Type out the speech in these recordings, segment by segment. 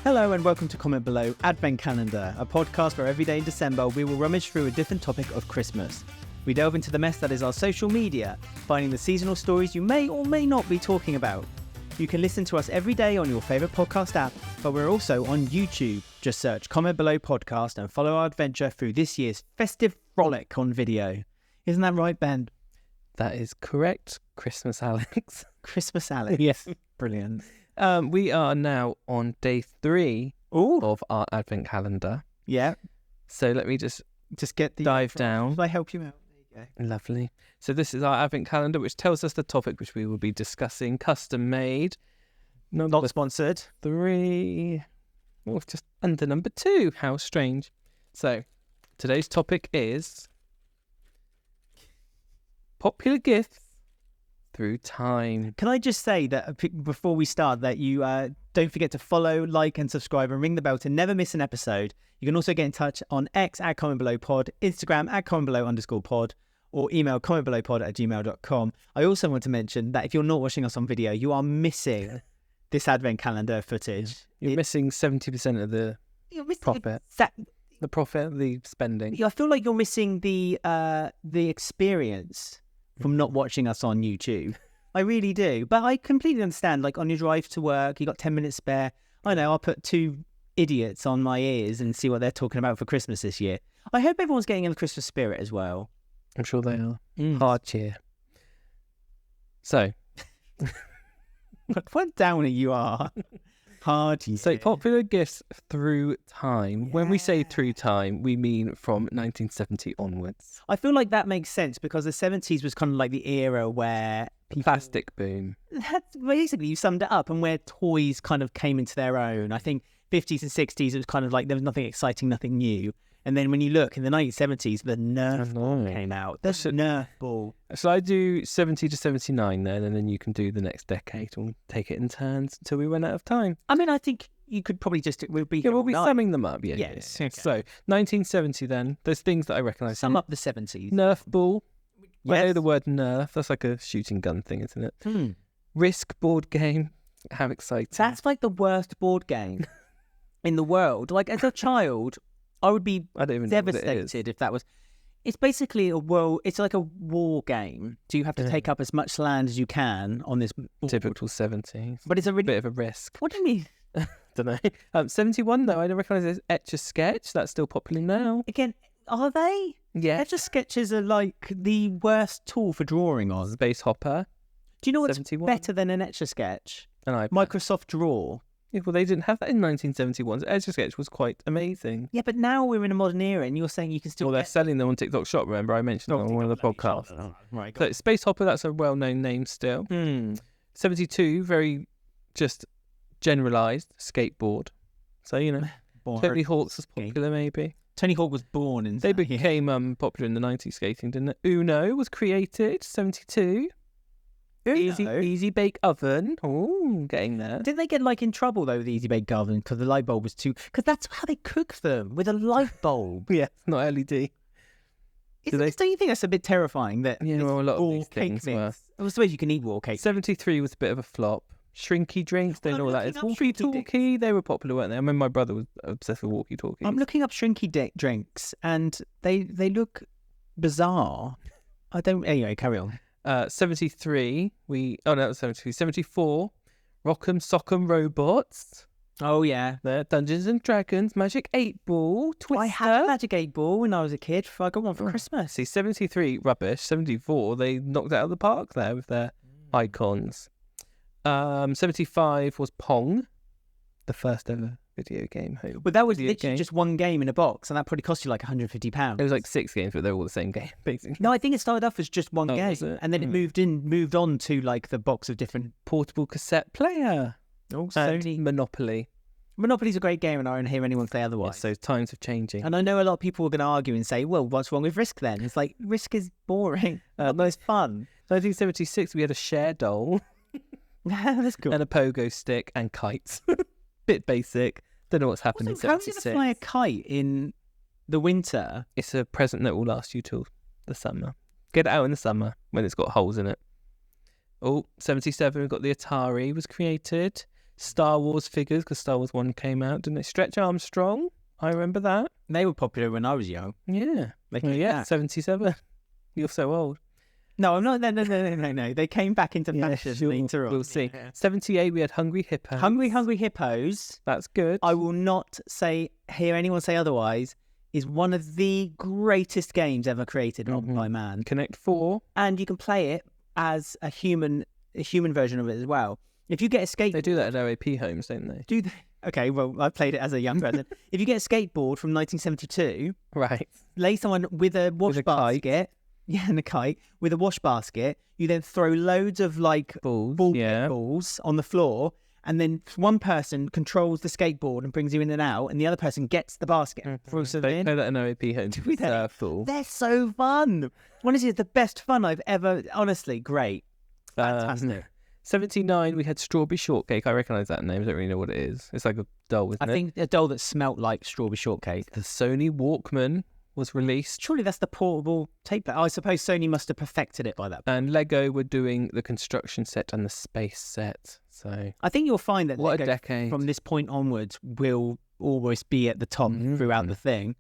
Hello and welcome to Comment Below Advent Calendar, a podcast where every day in December we will rummage through a different topic of Christmas. We delve into the mess that is our social media, finding the seasonal stories you may or may not be talking about. You can listen to us every day on your favourite podcast app, but we're also on YouTube. Just search Comment Below Podcast and follow our adventure through this year's festive frolic on video. Isn't that right, Ben? That is correct, Christmas Alex. Christmas Alex. Yes. Brilliant. We are now on day 3 of our Advent calendar. Yeah. So let me just get the dive down. Will I help you out? There you go. Lovely. So this is our Advent calendar, which tells us the topic which we will be discussing, custom made. Not sponsored. 3. Oh, just under number 2. How strange. So today's topic is popular gifts through time. Can I just say that before we start that you don't forget to follow, like and subscribe and ring the bell to never miss an episode. You can also get in touch on X at commentbelowpod, Instagram at commentbelow_pod, or email commentbelowpod@gmail.com. I also want to mention that if you're not watching us on video, you are missing this Advent calendar footage. You're missing 70% of the profit. The profit, the spending. I feel like you're missing the experience from not watching us on YouTube. I really do. But I completely understand, like on your drive to work, you got 10 minutes spare. I know, I'll put 2 idiots on my ears and see what they're talking about for Christmas this year. I hope everyone's getting in the Christmas spirit as well. I'm sure they are. Hard cheer. So. What downer you are. Hard cheer. So popular gifts through time. Yeah. When we say through time, we mean from 1970 onwards. I feel like that makes sense because the 70s was kind of like the era where plastic boom. That's basically, you summed it up, and where toys kind of came into their own. I think 50s and 60s, it was kind of like there was nothing exciting, nothing new. And then when you look in the 1970s, the Nerf ball came out. The Nerf ball. So I do 70 to 79 then, and then you can do the next decade. We'll take it in turns until we run out of time. I mean, I think you could probably we'll be summing them up. Yeah. Yes. Okay. So 1970 then, there's things that I recognise. Sum up the 70s. Nerf ball. Yes. I know the word Nerf. That's like a shooting gun thing, isn't it? Risk board game. How exciting. That's like the worst board game in the world. Like, as a child, I would be devastated if that was. It's basically it's like a war game. So you have to take up as much land as you can on this board. Typical 70s. But it's a really bit of a risk. What do you mean? Don't know. 71 though, I don't recognise it as Etch-a-Sketch. That's still popular now. Again, are they? Yeah. Etch-a-Sketches are like the worst tool for drawing on. Space Hopper. Do you know what's 71? better than an Etch-a-Sketch? An iPad. Microsoft Draw. Yeah, well, they didn't have that in 1971. So Etch-a-Sketch was quite amazing. Yeah, but now we're in a modern era, and you're saying you can still. Well, they're selling them on TikTok Shop. Remember, I mentioned on one of the podcasts. Right. So Space Hopper, that's a well-known name still. 72, very just generalised skateboard. So Tony Hawk's was popular, maybe. Tony Hawk was born in. They became popular in the 90s skating, didn't it? Uno was created 72. Easy bake oven. Oh, getting there. Didn't they get in trouble though with the easy bake oven because the light bulb was too? Because that's how they cook them, with a light bulb. Yeah, not LED. Don't you think that's a bit terrifying? That a lot of these things were. I suppose you can eat raw cake. 73 was a bit of a flop. Shrinky drinks, don't know what that is. Walkie-talkie, they were popular, weren't they? I mean, my brother was obsessed with walkie-talkies. I'm looking up shrinky drinks, and they look bizarre. Anyway, carry on. 73, that was 73. 74, Rock'em Sock'em Robots. Oh, yeah. There, Dungeons and Dragons, Magic 8 Ball, Twister. I had a Magic 8 Ball when I was a kid. I got one for Christmas. See, 73, rubbish. 74, they knocked it out of the park there with their icons. 75 was Pong, the first ever video game. But that was literally just one game in a box, and that probably cost you like £150. It was like 6 games, but they're all the same game, basically. No, I think it started off as just one game, and then it moved on to like the box of different portable cassette player. Monopoly. Monopoly's a great game, and I don't hear anyone say otherwise. Yes, so times are changing. And I know a lot of people are going to argue and say, well, what's wrong with Risk then? It's like, Risk is boring. No, it's fun. 1976, we had a share doll. That's cool. And a pogo stick and kites. Bit basic. Don't know what's happened in 76. How are you going to fly a kite in the winter? It's a present that will last you till the summer. Get it out in the summer when it's got holes in it. 77, we've got the Atari was created. Star Wars figures, because Star Wars 1 came out, didn't it? Stretch Armstrong, I remember that. They were popular when I was young. Yeah. Yeah. 77. You're so old. No, I'm not. No. They came back into fashion later on. We'll see. 78, we had Hungry Hippos. Hungry Hippos. That's good. I will not hear anyone say otherwise. Is one of the greatest games ever created by man. Connect 4. And you can play it as a human version of it as well. If you get a skateboard... They do that at OAP homes, don't they? Okay, well, I played it as a young person. If you get a skateboard from 1972... Right. Lay someone with a wash basket... Yeah, and a kite. With a wash basket, you then throw loads of, like, balls on the floor... And then one person controls the skateboard and brings you in and out, and the other person gets the basket. They play that in OAP homes. They're so fun. Honestly, it's the best fun I've ever... Honestly, great. Fantastic. 79, we had Strawberry Shortcake. I recognise that name. I don't really know what it is. It's like a doll, isn't it? I think a doll that smelt like strawberry shortcake. The Sony Walkman was released. Surely that's the portable tape player. I suppose Sony must have perfected it by that point. And Lego were doing the construction set and the space set. So I think you'll find that what Lego, a decade. From this point onwards, will always be at the top throughout the thing.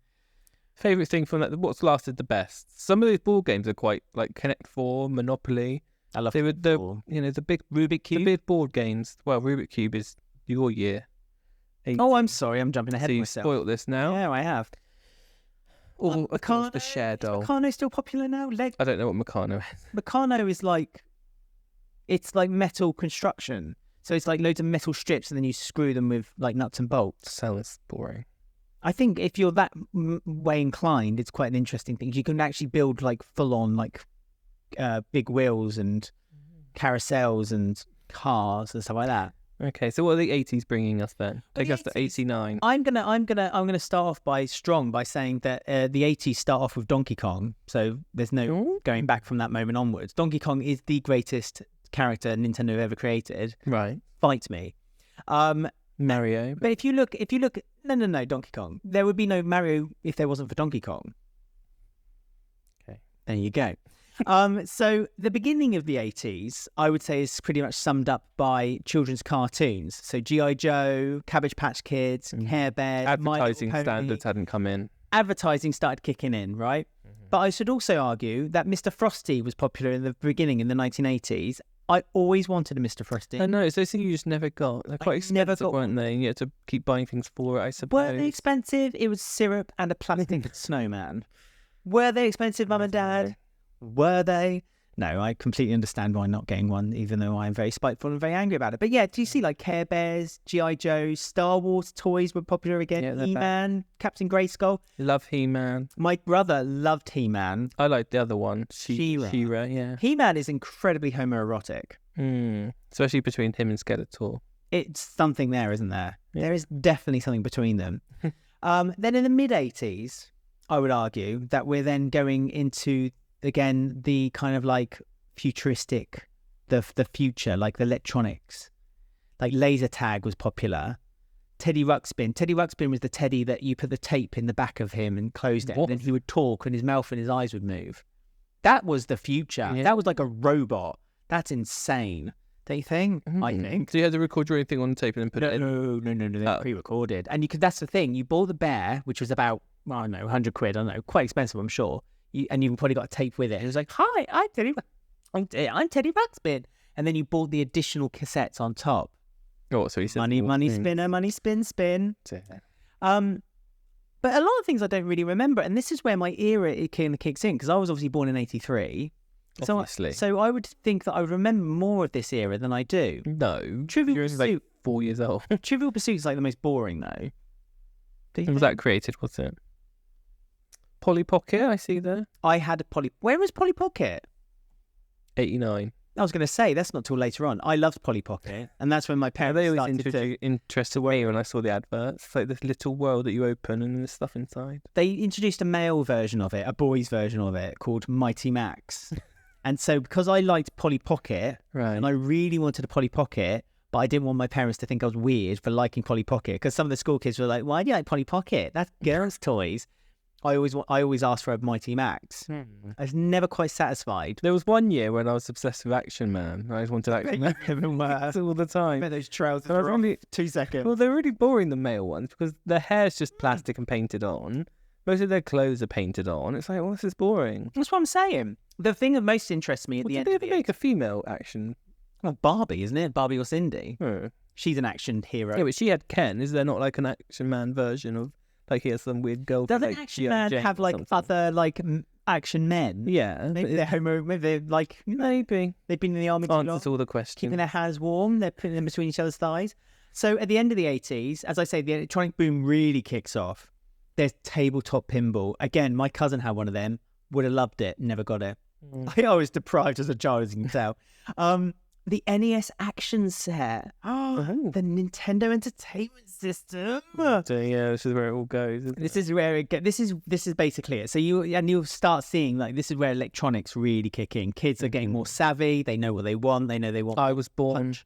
Favourite thing from that, what's lasted the best? Some of these board games are quite like Connect 4, Monopoly. I love the big Rubik Cube. The big board games. Well, Rubik Cube is your year. 80. Oh, I'm sorry, I'm jumping ahead so of you myself. Spoiled this now. Yeah, I have. Or of course, the share doll. Is Meccano still popular now? I don't know what Meccano is. Meccano is like, it's like metal construction. So it's like loads of metal strips, and then you screw them with like nuts and bolts. Sounds boring. I think if you're that way inclined, it's quite an interesting thing. You can actually build like full-on like big wheels and carousels and cars and stuff like that. Okay, so what are the 80s bringing us then? Take us to 89. I'm gonna start off by saying that the 80s start off with Donkey Kong. So there's no going back from that moment onwards. Donkey Kong is the greatest character Nintendo ever created. Right. Fight me. Mario. But if you look, no, Donkey Kong. There would be no Mario if there wasn't for Donkey Kong. Okay. There you go. So the beginning of the 80s, I would say, is pretty much summed up by children's cartoons. So G.I. Joe, Cabbage Patch Kids, Care Bears, advertising standards hadn't come in. Advertising started kicking in, right? But I should also argue that Mr. Frosty was popular in the beginning in the 1980s. I always wanted a Mr. Frosty. I know, it's those things you just never got. They're quite expensive, weren't they? And you had to keep buying things for it, I suppose. Were they expensive? It was syrup and a plastic snowman. Were they expensive, Mum and Dad? Were they? No, I completely understand why not getting one, even though I am very spiteful and very angry about it. But yeah, do you see like Care Bears, G.I. Joe, Star Wars toys were popular again? Yeah, He-Man, Captain Grayskull. Love He-Man. My brother loved He-Man. I like the other one. She-Ra, yeah. He-Man is incredibly homoerotic. Especially between him and Skeletor. It's something there, isn't there? Yeah. There is definitely something between them. Then in the mid-80s, I would argue that we're then going into, again, the kind of like futuristic, the future, like the electronics. Like laser tag was popular. Teddy Ruxpin. Teddy Ruxpin was the teddy that you put the tape in the back of him and closed it, and then he would talk and his mouth and his eyes would move. That was the future. Yeah. That was like a robot. That's insane. Don't you think? I think. So you had to record your own thing on the tape and then put it in? No. They're pre-recorded. And you could. That's the thing. You bought the bear, which was about, I don't know, 100 quid. I don't know. Quite expensive, I'm sure. And you probably got a tape with it. It was like, hi, I'm Teddy Ruxpin. And then you bought the additional cassettes on top. Oh, so he said money spinner, money spin. But a lot of things I don't really remember. And this is where my era kind of kicks in, because I was obviously born in 83. Obviously. So I would think that I would remember more of this era than I do. No. Trivial You're Pursuit. only like 4 years old. Trivial Pursuit is like the most boring, though. Was that created, was it? Polly Pocket, I see there. I had a Polly... Where was Polly Pocket? 89. I was going to say, that's not till later on. I loved Polly Pocket, and that's when my parents interested me when I saw the adverts. It's like this little world that you open and there's stuff inside. They introduced a male version of it, a boy's version of it, called Mighty Max. And so because I liked Polly Pocket, right, and I really wanted a Polly Pocket, but I didn't want my parents to think I was weird for liking Polly Pocket, because some of the school kids were like, why do you like Polly Pocket? That's girls' toys. I always ask for a Mighty Max. I was never quite satisfied. There was one year when I was obsessed with Action Man. I just wanted Action Man all the time. Those trousers And I was were really, off 2 seconds. well, they're really boring, the male ones, because their hair's just plastic and painted on. Most of their clothes are painted on. It's like, well, this is boring. That's what I'm saying. The thing that most interests me at the end Did of they the ever make a female Action? well, Barbie, isn't it? Barbie or Cindy? Oh. She's an action hero. Yeah, but she had Ken. Is there not like an Action Man version of, like, he has some weird girl? Doesn't like, Action G.I. Man Jane have or like something? other like action men? Yeah, Maybe they're homo. Maybe they're like maybe. they've been in the army too long, Answers all the questions. keeping their hands warm. They're putting them between each other's thighs. So at the end of the 80s, as I say, the electronic boom really kicks off. There's tabletop pinball. Again, my cousin had one of them. Would have loved it. Never got it. I was deprived as a child, as you can tell. The NES action set. The Nintendo Entertainment System. So yeah, this is where it all goes. Isn't This is where it gets. This is basically it. So you'll start seeing like this is where electronics really kick in. Kids are getting more savvy. They know what they want. They know they want. I was born. Punch.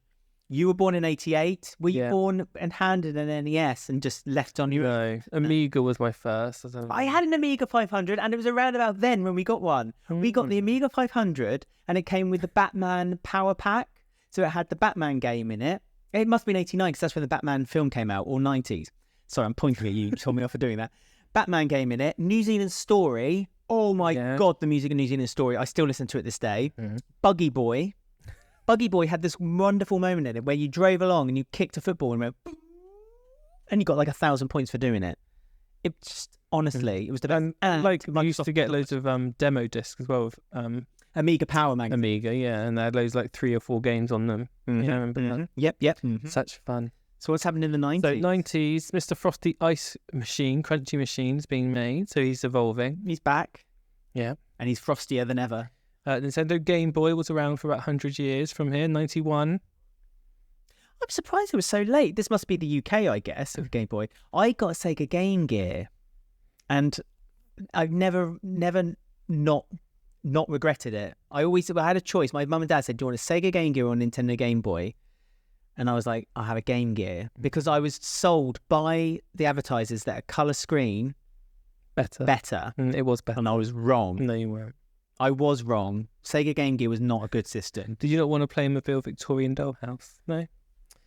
You were born in '88. Were you Yeah. born and handed an NES and just left on your own? No, Amiga was my first. I had an Amiga 500, and it was around about then when we got one. We got the Amiga 500, and it came with the Batman Power Pack. So it had the Batman game in it. It must have been '89 because that's when the Batman film came out, or '90s. Sorry, I'm pointing at you. You told me off for doing that. Batman game in it. New Zealand Story. Oh my God, the music of New Zealand Story. I still listen to it this day. Buggy Boy. Buggy Boy had this wonderful moment in it where you drove along and you kicked a football and went, boom, and you got like 1,000 points for doing it. It just, honestly, it was the best. And like, I used to get loads of demo discs as well of Amiga Power magazine. Amiga, yeah, and they had loads, like 3 or 4 games on them. Yeah, I remember that. Yep. Such fun. So what's happened in the 90s? So 90s, Mr. Frosty Ice Machine, Crunchy Machine's being made, so he's evolving. He's back. Yeah. And he's frostier than ever. Nintendo Game Boy was around for about 100 years from here, 91. I'm surprised it was so late. This must be the UK, I guess, of Game Boy. I got a Sega Game Gear, and I've never not regretted it. I had a choice. My mum and dad said, "Do you want a Sega Game Gear or a Nintendo Game Boy?" And I was like, "I'll have a Game Gear," because I was sold by the advertisers that a colour screen better. It was better. And I was wrong. No, you weren't. I was wrong. Sega Game Gear was not a good system. Did you not want to play Mobile Victorian Dollhouse? No?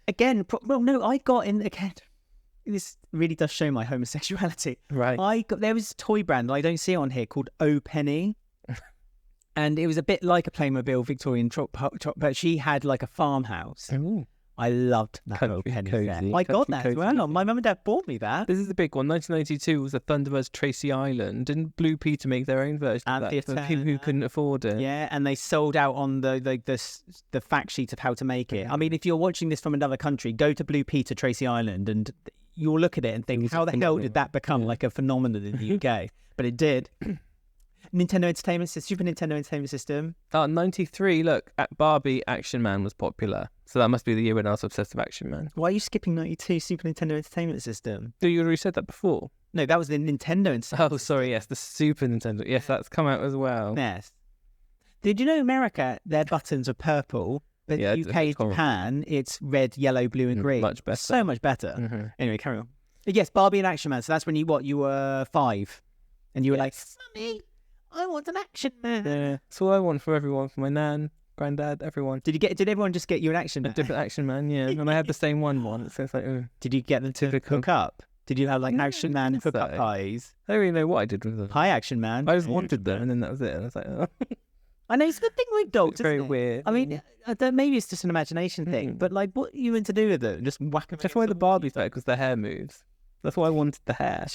Again, no, I got in again. This really does show my homosexuality. Right. There was a toy brand, I don't see it on here, called O Penny. And it was a bit like a Playmobil Victorian but she had like a farmhouse. Ooh. I loved that Country O Penny cozy. set. I got that as Country well. My mum and dad bought me that. This is the big one. 1992 was the Thunderbirds Tracy Island. Didn't Blue Peter make their own version of that for people who couldn't afford it? Yeah, and they sold out on the fact sheet of how to make it. I mean, if you're watching this from another country, go to Blue Peter Tracy Island and you'll look at it and think, how the hell did that become like a phenomenon in the UK? But it did. Nintendo Entertainment System, Super Nintendo Entertainment System. 93, look, Barbie Action Man was popular. So that must be the year when I was obsessed with Action Man. Why are you skipping 92 Super Nintendo Entertainment System? You already said that before. No, that was the Nintendo Entertainment Oh, sorry, yes, the Super Nintendo. Yes, that's come out as well. Yes. Did you know America, their buttons are purple, but Yeah, UK, Japan, it's red, yellow, blue and green. Much better. So much better. Mm-hmm. Anyway, carry on. Yes, Barbie and Action Man. So that's when you were 5. And you were like, Mummy, I want an Action Man. Yeah, that's all I want for everyone, for my nan, granddad, everyone. Did everyone just get you an Action Man? A different Action Man, yeah. And I had the same one once. So it's like, Did you get them to hook up? Did you have like Action Man hook up pies? I don't really know what I did with them. Hi, Action Man. I just wanted them, and then that was it. And I was like, oh. I know, it's the thing with dogs, It's very isn't it? weird. I mean, maybe it's just an imagination thing, but like, what are you meant to do with them? Just whack them? That's why the Barbie's better, because the hair moves. That's why I wanted the hair.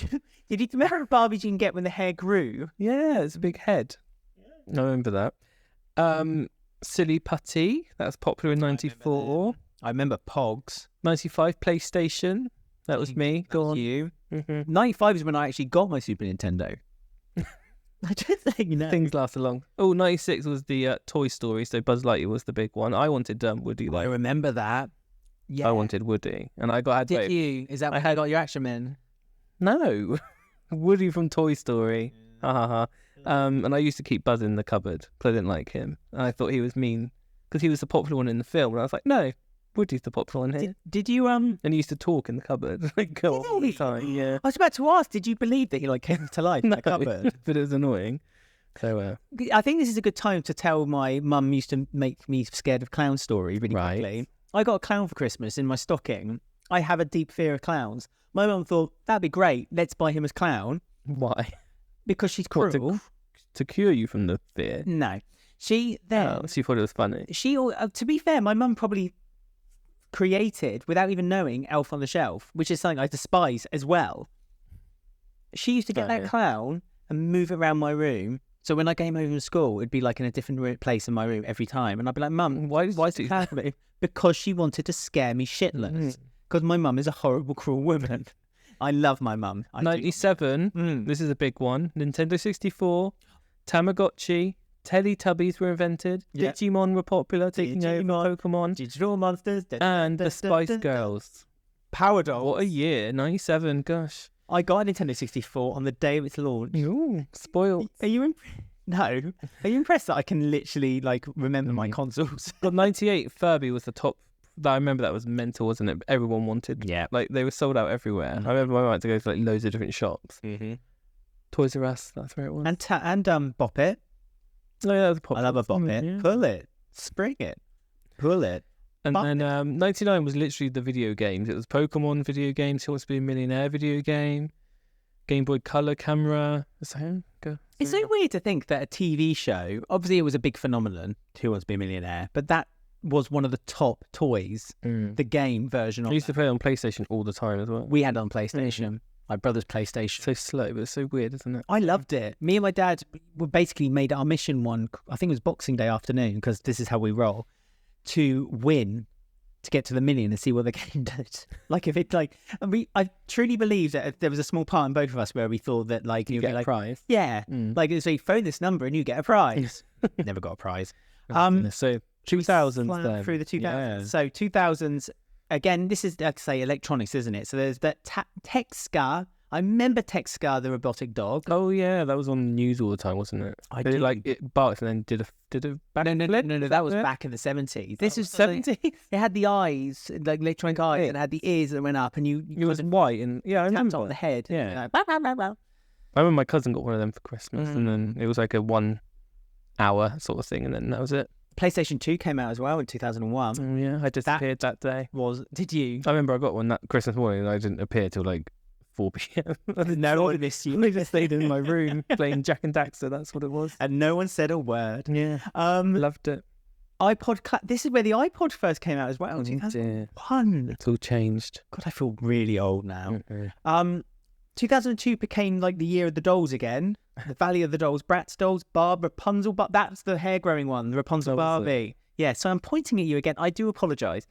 Did you remember the Barbies you can get when the hair grew? Yeah, it's a big head. I remember that. Silly Putty, that was popular in 94. I remember Pogs. 95, PlayStation. That was me. Go on. You. Mm-hmm. 95 is when I actually got my Super Nintendo. I don't think, Things last along. Oh, 96 was the Toy Story, so Buzz Lightyear was the big one. I wanted Woody, though. I remember that. Yeah. I wanted Woody, and I had Did both. you? Is that when I got your Action Man? No. Woody from Toy Story. Ha ha ha. And I used to keep Buzz in the cupboard because I didn't like him. And I thought he was mean because he was the popular one in the film. And I was like, no, Wood used to pop on here. Did you And he used to talk in the cupboard like all the time. Yeah. I was about to ask, did you believe that he like came to life in No, the cupboard? but it was annoying. So I think this is a good time to tell my mum used to make me scared of clown story really Right. quickly. I got a clown for Christmas in my stocking. I have a deep fear of clowns. My mum thought, that'd be great. Let's buy him as clown. why? Because she's What, cruel. To cure you from the fear? No. She then... Oh, so you thought it was funny? To be fair, my mum probably created, without even knowing, Elf on the Shelf, which is something I despise as well. She used to get that Fair. clown and move it around my room. So when I came home from school, it'd be like in a different place in my room every time. And I'd be like, Mum, Why is it happening? Because she wanted to scare me shitless. Because my mum is a horrible, cruel woman. I love my mum. 97. This is a big one. Nintendo 64, Tamagotchi, Teletubbies were invented. Yeah. Digimon were popular, taking over Pokemon. Digital monsters. And the Spice Girls. Power Dolls. What a year. 97. Gosh. I got a Nintendo 64 on the day of its launch. Ooh, spoiled. Are you No. Are you impressed that I can literally like remember my consoles? Got 98. Furby was the top. I remember that was mental, wasn't it? Everyone wanted. Yeah. Like they were sold out everywhere. I remember I went to go to like loads of different shops. Toys R Us, that's where it was. And Bop It. Oh, yeah, that was popular. I love a Bop It. Yeah. Pull it. Spring it. Pull it. And Bop then 99 was literally the video games. It was Pokemon video games, Who Wants to Be a Millionaire video game, Game Boy Color camera. So, go. It's so weird to think that a TV show, obviously it was a big phenomenon, Who Wants to Be a Millionaire, but that was one of the top toys, the game version of I used to play it on PlayStation all the time as well. We had it on PlayStation, my brother's PlayStation. So slow, but it's so weird, isn't it? I loved it. Me and my dad were basically made our mission one, I think it was Boxing Day afternoon, because this is how we roll, to win, to get to the million and see what the game does. Like if it like, and I truly believe that there was a small part in both of us where we thought that like You you'd get be a like, prize. yeah, like so you phone this number and you get a prize. Never got a prize. So 2000s Fly then. through the 2000s. Yeah. So 2000s again. This is like say electronics, isn't it? So there's that Texcar. I remember Texcar, the robotic dog. Oh yeah, that was on the news all the time, wasn't it? I Did do. it like it barked and then did a back No, that was back in the 70s. This was 70s. It had the eyes, like electronic eyes, and it had the ears that went up, and you It was white and yeah, I tapped remember. on the head. Yeah. Bah, bah, bah, bah. I remember my cousin got one of them for Christmas, and then it was like a 1 hour sort of thing, and then that was it. PlayStation 2 came out as well in 2001. Oh, yeah, I disappeared that day. Did you? I remember I got one that Christmas morning, and I didn't appear till like 4 p.m. No one missed you. I just stayed in my room playing Jack and Daxter. That's what it was. And no one said a word. Yeah, loved it. This is where the iPod first came out as well. Oh, 2001. It's all changed. God, I feel really old now. Mm-hmm. 2002 became like the year of the dolls again. The Valley of the Dolls, Bratz dolls, Barb, Rapunzel, but that's the hair growing one, the Rapunzel That was it. Barbie. Yeah, so I'm pointing at you again. I do apologise.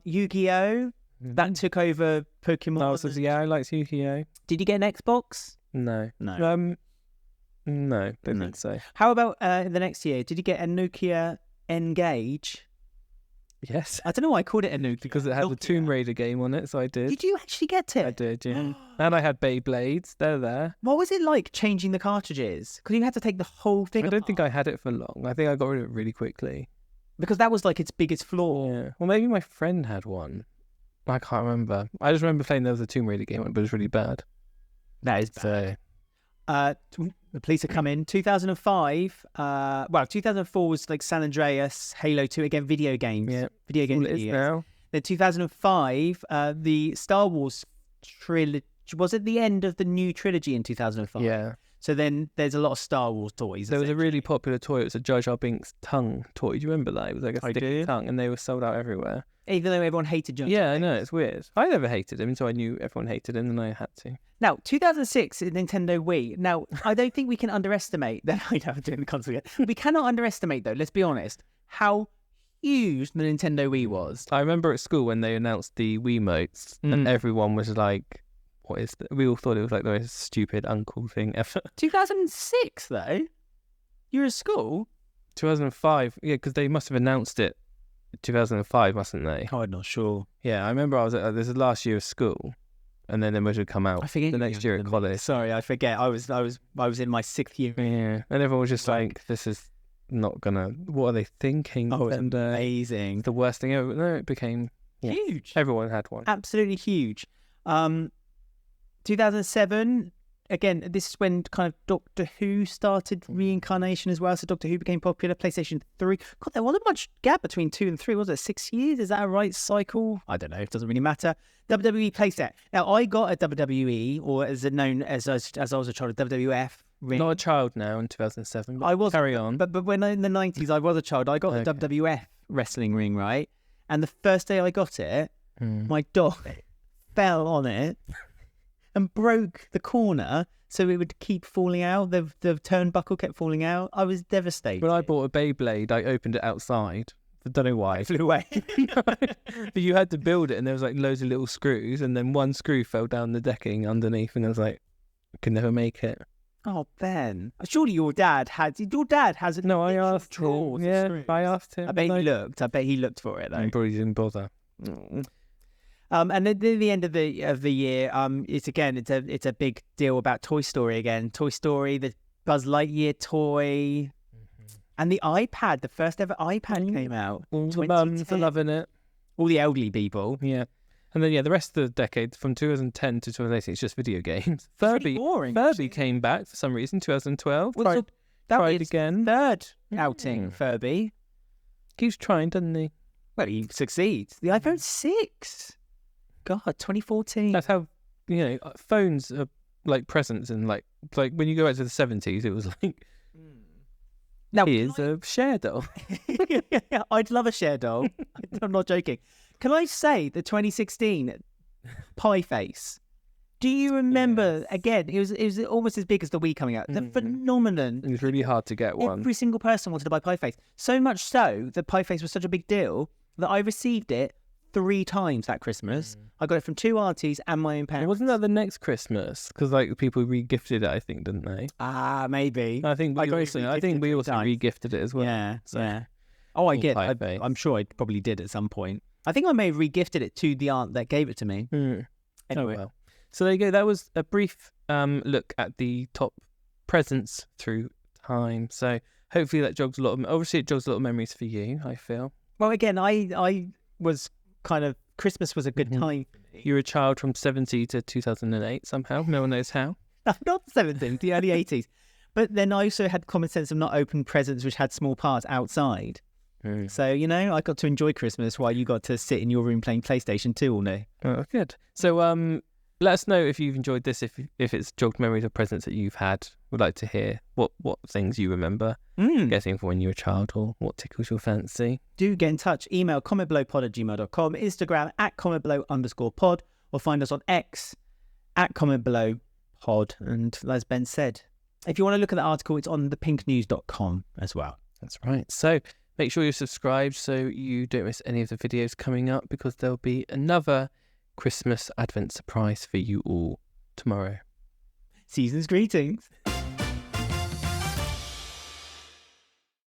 Yu-Gi-Oh! That took over Pokemon. Oh, so yeah, I liked Yu-Gi-Oh. Did you get an Xbox? No. No. No, don't think so. How about the next year? Did you get a Nokia N-Gage? Yes. I don't know why I called it a Nokia. Because it had the Tomb Raider game on it, so I did. Did you actually get it? I did, yeah. And I had Beyblades. They're there. What was it like changing the cartridges? Because you had to take the whole thing I don't think apart. I had it for long. I think I got rid of it really quickly. Because that was like its biggest flaw. Yeah. Well, maybe my friend had one. I can't remember. I just remember playing there was a Tomb Raider game on it, but it was really bad. That is bad. The police are coming. 2005. 2004 was like San Andreas, Halo 2 again. Video games. Yeah. Video games. Well, it is now. Then 2005. The Star Wars trilogy. Was it the end of the new trilogy in 2005? Yeah. So then there's a lot of Star Wars toys. There was a really popular toy. It was a Jar Jar Binks tongue toy. Do you remember that? It was like a I sticky do. tongue, and they were sold out everywhere. Even though everyone hated Jar Jar Yeah, I know. Binks. It's weird. I never hated him until I knew everyone hated him, and I had to. Now, 2006, Nintendo Wii. Now, I don't think we can underestimate that. I know I'm doing the console again. We cannot underestimate, though, let's be honest, how huge the Nintendo Wii was. I remember at school when they announced the Wiimotes, and everyone was like, what is that? We all thought it was like the most stupid, uncool thing ever. 2006, though? You were at school? 2005, yeah, because they must have announced it 2005, mustn't they? Oh, I'm not sure. Yeah, I remember I was at this is last year of school, and then it would come out I forget the next year at college. Sorry, I forget. I was in my 6th year. Yeah, and everyone was just like, "This is not gonna. What are they thinking? Oh, it's and amazing. the worst thing ever. No, it became Huge. Everyone had one. Absolutely huge. 2007. Again, this is when kind of Doctor Who started reincarnation as well. So Doctor Who became popular. PlayStation 3. God, there wasn't much gap between 2 and 3, was it? 6 years? Is that a right cycle? I don't know. It doesn't really matter. WWE playset. Now, I got a WWE, or as it known as I was a child, a WWF ring. Not a child now in 2007. But I was. Carry on. But in the 90s, I was a child. I got a WWF wrestling ring, right? And the first day I got it, my dog fell on it and broke the corner, so it would keep falling out. The turnbuckle kept falling out. I was devastated. When I bought a Beyblade, I opened it outside. I don't know why. It flew away. But you had to build it, and there was like loads of little screws, and then one screw fell down the decking underneath, and I was like, I could never make it. Oh, Ben. Surely your dad has it. No, I asked him. Yeah, I asked him. I bet he looked. I bet he looked for it, though. He probably didn't bother. And then the end of the year, it's a big deal about Toy Story again. Toy Story, the Buzz Lightyear toy, and the iPad. The first ever iPad came out. All the mums are loving it. All the elderly people. Yeah. And then the rest of the decade from 2010 to 2018, it's just video games. Furby, boring. Furby came back for some reason. 2012. Well, tried again. Third outing. Furby keeps trying, doesn't he? Well, he succeeds. The iPhone 6. God, 2014. That's how, phones are like presents, and like when you go back to the 70s, it was like, now here's a share doll. I'd love a share doll. I'm not joking. Can I say the 2016 Pie Face? Do you remember? Yes. Again, it was almost as big as the Wii coming out. The phenomenon. It was really hard to get one. Every single person wanted to buy Pie Face. So much so that Pie Face was such a big deal that I received it 3 times that Christmas. I got it from 2 aunties and my own parents. Wasn't that the next Christmas? Because like people re-gifted it, I think, didn't they? Maybe. I think we also re-gifted it as well. Yeah, so. Yeah. Oh, I get. I'm sure I probably did at some point. I think I may have re-gifted it to the aunt that gave it to me. Anyway. Oh, well. So there you go. That was a brief look at the top presents through time. So hopefully that jogs a lot of. Obviously, it jogs a lot of memories for you, I feel. Well, again, I was kind of. Christmas was a good time for me. You were a child from 70 to 2008 somehow. No one knows how. Not 70, the early 80s. But then I also had common sense of not opening presents which had small parts outside. So, I got to enjoy Christmas while you got to sit in your room playing PlayStation 2 all day. Oh, good. So let us know if you've enjoyed this, if it's jogged memories of presents that you've had. We'd like to hear what things you remember getting for when you were a child, or what tickles your fancy. Do get in touch. Email commentbelowpod@gmail.com, Instagram @commentbelow_pod, or find us on X @commentbelowpod. And as Ben said, if you want to look at the article, it's on thepinknews.com as well. That's right. So make sure you're subscribed so you don't miss any of the videos coming up, because there'll be another Christmas Advent surprise for you all tomorrow. Season's greetings.